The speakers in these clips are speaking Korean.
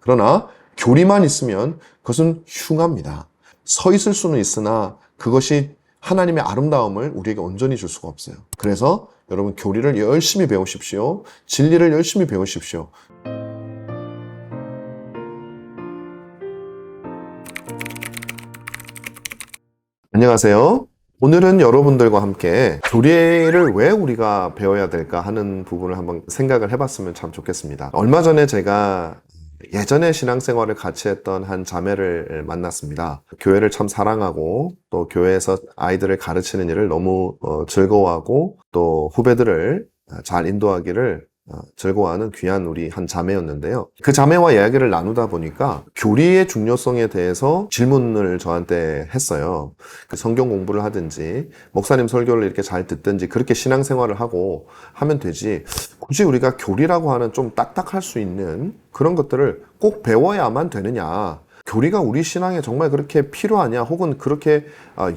그러나 교리만 있으면 그것은 흉합니다. 서 있을 수는 있으나 그것이 하나님의 아름다움을 우리에게 온전히 줄 수가 없어요. 그래서 여러분 교리를 열심히 배우십시오. 진리를 열심히 배우십시오. 안녕하세요. 오늘은 여러분들과 함께 교리를 왜 우리가 배워야 될까 하는 부분을 한번 생각을 해봤으면 참 좋겠습니다. 얼마 전에 제가 예전에 신앙생활을 같이 했던 한 자매를 만났습니다. 교회를 참 사랑하고 또 교회에서 아이들을 가르치는 일을 너무 즐거워하고 또 후배들을 잘 인도하기를 즐거워하는 귀한 우리 한 자매였는데요. 그 자매와 이야기를 나누다 보니까 교리의 중요성에 대해서 질문을 저한테 했어요. 그 성경 공부를 하든지 목사님 설교를 이렇게 잘 듣든지 그렇게 신앙생활을 하고 하면 되지 굳이 우리가 교리라고 하는 좀 딱딱할 수 있는 그런 것들을 꼭 배워야만 되느냐, 교리가 우리 신앙에 정말 그렇게 필요하냐 혹은 그렇게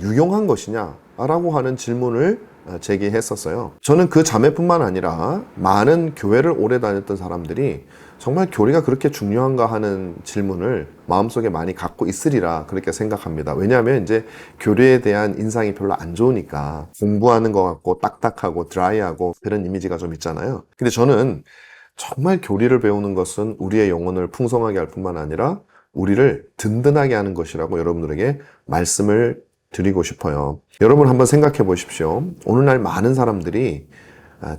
유용한 것이냐 라고 하는 질문을 제기했었어요. 저는 그 자매뿐만 아니라 많은 교회를 오래 다녔던 사람들이 정말 교리가 그렇게 중요한가 하는 질문을 마음속에 많이 갖고 있으리라 그렇게 생각합니다. 왜냐하면 이제 교리에 대한 인상이 별로 안 좋으니까 공부하는 것 같고 딱딱하고 드라이하고 그런 이미지가 좀 있잖아요. 근데 저는 정말 교리를 배우는 것은 우리의 영혼을 풍성하게 할 뿐만 아니라 우리를 든든하게 하는 것이라고 여러분들에게 말씀을 드리고 싶어요. 여러분 한번 생각해 보십시오. 오늘날 많은 사람들이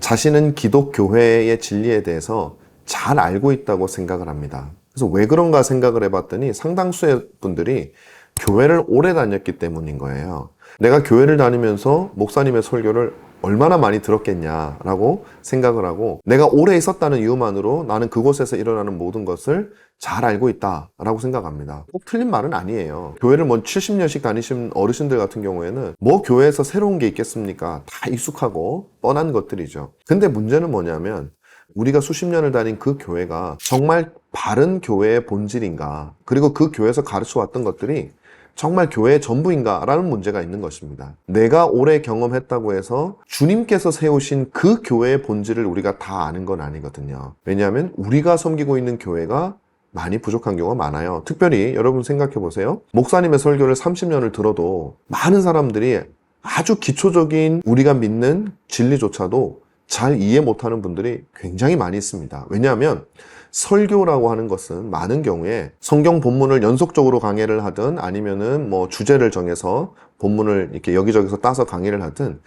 자신은 기독교회의 진리에 대해서 잘 알고 있다고 생각을 합니다. 그래서 왜 그런가 생각을 해봤더니 상당수의 분들이 교회를 오래 다녔기 때문인 거예요. 내가 교회를 다니면서 목사님의 설교를 얼마나 많이 들었겠냐라고 생각을 하고 내가 오래 있었다는 이유만으로 나는 그곳에서 일어나는 모든 것을 잘 알고 있다라고 생각합니다. 꼭 틀린 말은 아니에요. 교회를 70년씩 다니신 어르신들 같은 경우에는 뭐 교회에서 새로운 게 있겠습니까? 다 익숙하고 뻔한 것들이죠. 근데 문제는 뭐냐면 우리가 수십 년을 다닌 그 교회가 정말 바른 교회의 본질인가, 그리고 그 교회에서 가르쳐 왔던 것들이 정말 교회의 전부인가 라는 문제가 있는 것입니다. 내가 오래 경험했다고 해서 주님께서 세우신 그 교회의 본질을 우리가 다 아는 건 아니거든요. 왜냐하면 우리가 섬기고 있는 교회가 많이 부족한 경우가 많아요. 특별히 여러분 생각해 보세요. 목사님의 설교를 30년을 들어도 많은 사람들이 아주 기초적인 우리가 믿는 진리조차도 잘 이해 못하는 분들이 굉장히 많이 있습니다. 왜냐하면 설교라고 하는 것은 많은 경우에 성경 본문을 연속적으로 강의를 하든 아니면은 뭐 주제를 정해서 본문을 이렇게 여기저기서 따서 강의를 하든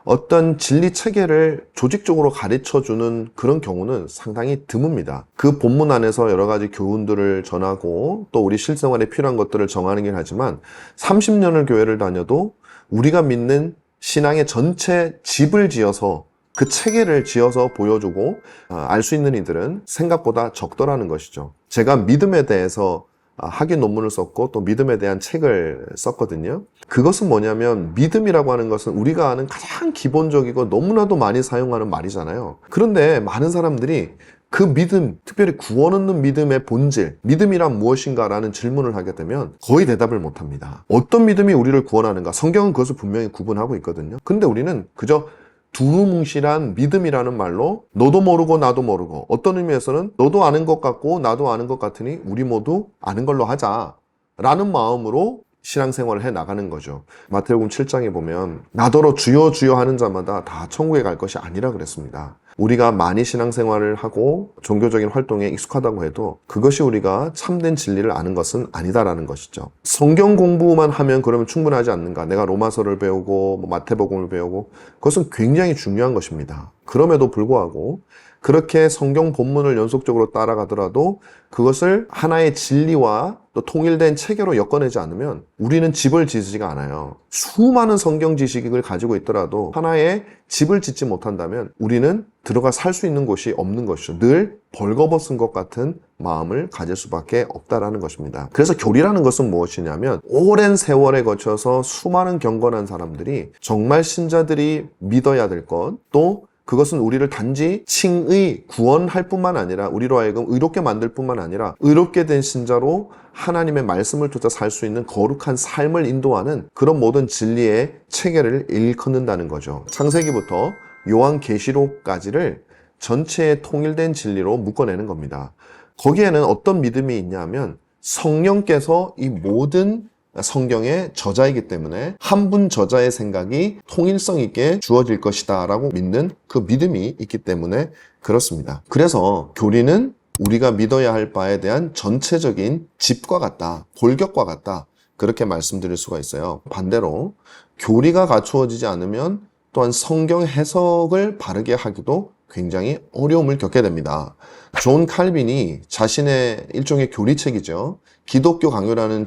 어떤 진리 체계를 조직적으로 가르쳐 주는 그런 경우는 상당히 드뭅니다. 그 본문 안에서 여러 가지 교훈들을 전하고 또 우리 실생활에 필요한 것들을 정하는 하지만 30년을 교회를 다녀도 우리가 믿는 신앙의 전체 집을 지어서 그 체계를 지어서 보여주고 알 수 있는 이들은 생각보다 적더라는 것이죠. 제가 믿음에 대해서 학위 논문을 썼고 또 믿음에 대한 책을 썼거든요. 그것은 뭐냐면 믿음이라고 하는 것은 우리가 아는 가장 기본적이고 너무나도 많이 사용하는 말이잖아요. 그런데 많은 사람들이 그 믿음, 특별히 구원 얻는 믿음의 본질, 믿음이란 무엇인가 라는 질문을 하게 되면 거의 대답을 못합니다. 어떤 믿음이 우리를 구원하는가? 성경은 그것을 분명히 구분하고 있거든요. 근데 우리는 그저 두루뭉실한 믿음이라는 말로 너도 모르고 나도 모르고, 어떤 의미에서는 너도 아는 것 같고 나도 아는 것 같으니 우리 모두 아는 걸로 하자 라는 마음으로 신앙생활을 해 나가는 거죠. 마태복음 7장에 보면 나더러 주여 주여 하는 자마다 다 천국에 갈 것이 아니라 그랬습니다. 우리가 많이 신앙생활을 하고 종교적인 활동에 익숙하다고 해도 그것이 우리가 참된 진리를 아는 것은 아니다라는 것이죠. 성경 공부만 하면 그러면 충분하지 않는가? 내가 로마서를 배우고 마태복음을 배우고 그것은 굉장히 중요한 것입니다. 그럼에도 불구하고 그렇게 성경 본문을 연속적으로 따라가더라도 그것을 하나의 진리와 또 통일된 체계로 엮어내지 않으면 우리는 집을 지지가 않아요. 수많은 성경 지식을 가지고 있더라도 하나의 집을 짓지 못한다면 우리는 들어가 살 수 있는 곳이 없는 것이죠. 늘 벌거벗은 것 같은 마음을 가질 수밖에 없다라는 것입니다. 그래서 교리라는 것은 무엇이냐면 오랜 세월에 거쳐서 수많은 경건한 사람들이 정말 신자들이 믿어야 될 것, 또 그것은 우리를 단지 칭의, 구원할 뿐만 아니라 우리로 하여금 의롭게 만들 뿐만 아니라 의롭게 된 신자로 하나님의 말씀을 쫓아 살 수 있는 거룩한 삶을 인도하는 그런 모든 진리의 체계를 일컫는다는 거죠. 창세기부터 요한계시록까지를 전체의 통일된 진리로 묶어내는 겁니다. 거기에는 어떤 믿음이 있냐면 성령께서 이 모든 성경의 저자이기 때문에 한 분 저자의 생각이 통일성 있게 주어질 것이다 라고 믿는 그 믿음이 있기 때문에 그렇습니다. 그래서 교리는 우리가 믿어야 할 바에 대한 전체적인 집과 같다, 골격과 같다, 그렇게 말씀드릴 수가 있어요. 반대로 교리가 갖추어지지 않으면 또한 성경 해석을 바르게 하기도 굉장히 어려움을 겪게 됩니다. 존 칼빈이 자신의 일종의 교리책이죠. 기독교 강요라는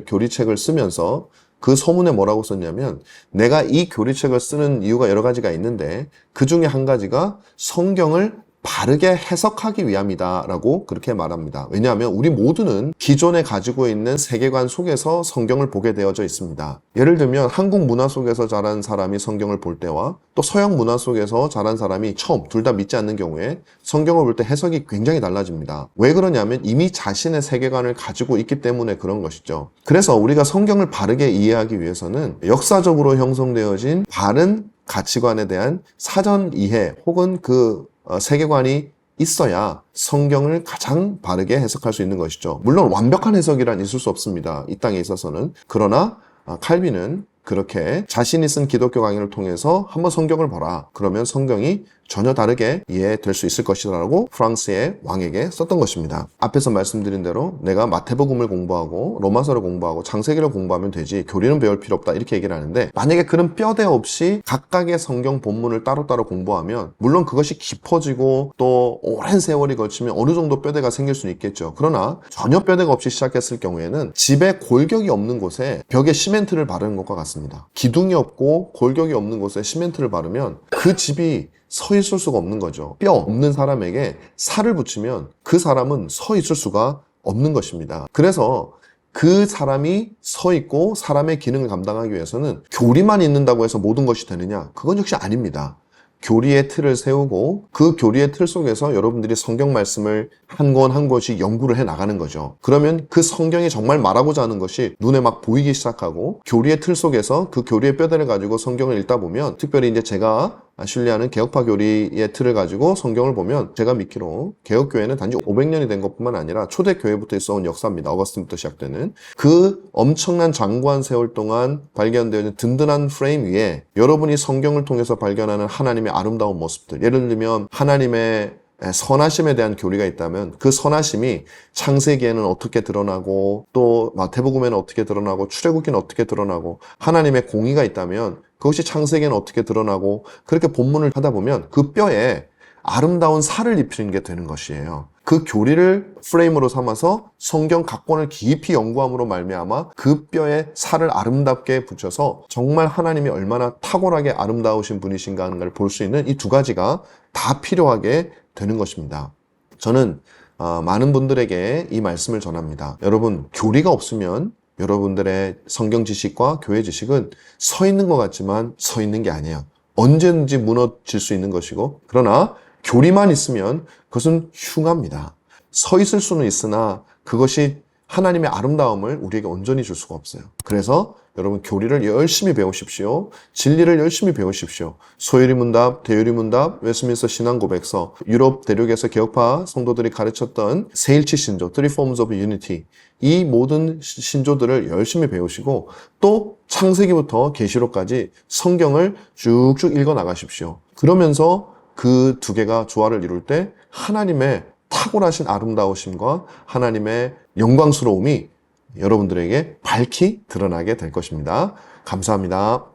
교리책을 쓰면서 그 서문에 뭐라고 썼냐면, 내가 이 교리책을 쓰는 이유가 여러 가지가 있는데 그 중에 한 가지가 성경을 바르게 해석하기 위함이다 라고 그렇게 말합니다. 왜냐하면 우리 모두는 기존에 가지고 있는 세계관 속에서 성경을 보게 되어져 있습니다. 예를 들면 한국 문화 속에서 자란 사람이 성경을 볼 때와 또 서양 문화 속에서 자란 사람이 둘 다 믿지 않는 경우에 성경을 볼 때 해석이 굉장히 달라집니다. 왜 그러냐면 이미 자신의 세계관을 가지고 있기 때문에 그런 것이죠. 그래서 우리가 성경을 바르게 이해하기 위해서는 역사적으로 형성되어진 바른 가치관에 대한 사전 이해 혹은 세계관이 있어야 성경을 가장 바르게 해석할 수 있는 것이죠. 물론 완벽한 해석이란 있을 수 없습니다. 이 땅에 있어서는. 그러나 칼빈은 그렇게 자신이 쓴 기독교 강의를 통해서 한번 성경을 보라. 그러면 성경이 전혀 다르게 이해될 수 있을 것이라고 프랑스의 왕에게 썼던 것입니다. 앞에서 말씀드린 대로 내가 마태복음을 공부하고 로마서를 공부하고 창세기를 공부하면 되지 교리는 배울 필요 없다 이렇게 얘기를 하는데, 만약에 그런 뼈대 없이 각각의 성경 본문을 따로따로 공부하면 물론 그것이 깊어지고 또 오랜 세월이 걸치면 어느 정도 뼈대가 생길 수는 있겠죠. 그러나 전혀 뼈대가 없이 시작했을 경우에는 집에 골격이 없는 곳에 벽에 시멘트를 바르는 것과 같습니다. 기둥이 없고 골격이 없는 곳에 시멘트를 바르면 그 집이 서 있을 수가 없는 거죠. 뼈 없는 사람에게 살을 붙이면 그 사람은 서 있을 수가 없는 것입니다. 그래서 그 사람이 서 있고 사람의 기능을 감당하기 위해서는 교리만 있는다고 해서 모든 것이 되느냐? 그건 역시 아닙니다. 교리의 틀을 세우고 그 교리의 틀 속에서 여러분들이 성경 말씀을 한 권 한 권씩 연구를 해 나가는 거죠. 그러면 그 성경이 정말 말하고자 하는 것이 눈에 막 보이기 시작하고, 교리의 틀 속에서 그 교리의 뼈대를 가지고 성경을 읽다 보면, 특별히 이제 제가 신뢰하는 개혁파 교리의 틀을 가지고 성경을 보면, 제가 믿기로 개혁교회는 단지 500년이 된 것뿐만 아니라 초대교회부터 있어온 역사입니다. 어거스틴부터 시작되는 그 엄청난 장구한 세월 동안 발견되어진 든든한 프레임 위에 여러분이 성경을 통해서 발견하는 하나님의 아름다운 모습들, 예를 들면 하나님의 선하심에 대한 교리가 있다면 그 선하심이 창세기에는 어떻게 드러나고 또 마태복음에는 어떻게 드러나고 출애굽기는 어떻게 드러나고, 하나님의 공의가 있다면 그것이 창세기에는 어떻게 드러나고, 그렇게 본문을 하다 보면 그 뼈에 아름다운 살을 입히는 게 되는 것이에요. 그 교리를 프레임으로 삼아서 성경 각 권을 깊이 연구함으로 말미암아 그 뼈에 살을 아름답게 붙여서 정말 하나님이 얼마나 탁월하게 아름다우신 분이신가 하는 걸 볼 수 있는 이 두 가지가 다 필요하게 되는 것입니다. 저는 많은 분들에게 이 말씀을 전합니다. 여러분, 교리가 없으면 여러분들의 성경 지식과 교회 지식은 서 있는 것 같지만 서 있는 게 아니에요. 언제든지 무너질 수 있는 것이고, 그러나 교리만 있으면 그것은 흉합니다. 서 있을 수는 있으나 그것이 하나님의 아름다움을 우리에게 온전히 줄 수가 없어요. 그래서 여러분, 교리를 열심히 배우십시오. 진리를 열심히 배우십시오. 소요리 문답, 대요리 문답, 웨스민스터 신앙 고백서, 유럽 대륙에서 개혁파 성도들이 가르쳤던 세일치 신조, Three Forms of Unity, 이 모든 신조들을 열심히 배우시고, 또 창세기부터 계시록까지 성경을 쭉쭉 읽어 나가십시오. 그러면서 그 두 개가 조화를 이룰 때 하나님의 탁월하신 아름다우심과 하나님의 영광스러움이 여러분들에게 밝히 드러나게 될 것입니다. 감사합니다.